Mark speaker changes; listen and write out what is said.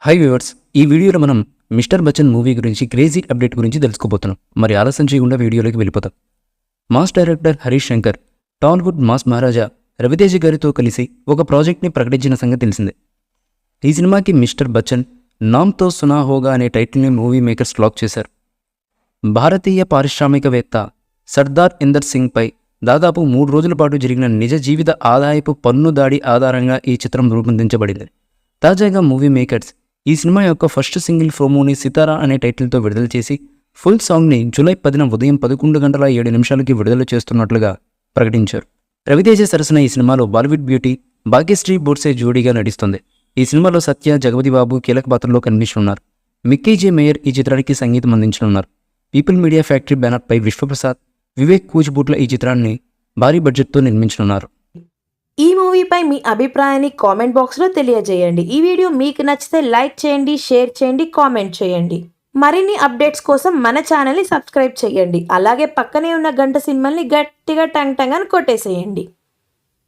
Speaker 1: High viewers, ఈ వీడియోలో మనం మిస్టర్ బచ్చన్ మూవీ గురించి క్రేజీ అప్డేట్ గురించి తెలుసుకోబోతున్నాం. మరి ఆలస్యం చేయకుండా వీడియోలోకి వెళ్ళిపోతాం. Mass director Harish Shankar Tollywood mass Maharaja Ravi Teja గారితో కలిసి ఒక ప్రాజెక్ట్ని ప్రకటించిన సంగతి తెలిసిందే. ఈ సినిమాకి మిస్టర్ బచ్చన్ నామ్తో సునా హోగా అనే టైటిల్ని మూవీ మేకర్స్ లాక్ చేశారు. భారతీయ పారిశ్రామికవేత్త సర్దార్ ఇందర్ సింగ్పై దాదాపు 3 రోజుల పాటు జరిగిన నిజ జీవిత ఆదాయపు పన్ను దాడి ఆధారంగా ఈ చిత్రం రూపొందించబడింది. తాజాగా మూవీ మేకర్స్ ఈ సినిమా యొక్క ఫస్ట్ సింగిల్ ప్రోమోని సితారా అనే టైటిల్తో విడుదల చేసి ఫుల్ సాంగ్ని జూలై 10న ఉదయం 11:07 విడుదల చేస్తున్నట్లుగా ప్రకటించారు. రవితేజ సరసన ఈ సినిమాలో బాలీవుడ్ బ్యూటీ భాగ్యశ్రీ బోర్సే జోడీగా నటిస్తుంది. ఈ సినిమాలో సత్య, జగపతి బాబు కీలక పాత్రలో కనిపిస్తున్నారు. మిక్కీ జే మేయర్ ఈ చిత్రానికి సంగీతం అందించనున్నారు. పీపుల్ మీడియా ఫ్యాక్టరీ బ్యానర్పై విశ్వప్రసాద్, వివేక్ కూచిబూట్ల ఈ చిత్రాన్ని భారీ బడ్జెట్తో నిర్మించనున్నారు.
Speaker 2: ఈ మూవీపై మీ అభిప్రాయాన్ని కామెంట్ బాక్స్లో తెలియజేయండి. ఈ వీడియో మీకు నచ్చితే లైక్ చేయండి, షేర్ చేయండి, కామెంట్ చేయండి. మరిన్ని అప్డేట్స్ కోసం మన ఛానల్ని సబ్స్క్రైబ్ చేయండి. అలాగే పక్కనే ఉన్న గంట సింబల్ని గట్టిగా టంగ్ టంగ్ అని కొట్టేసేయండి.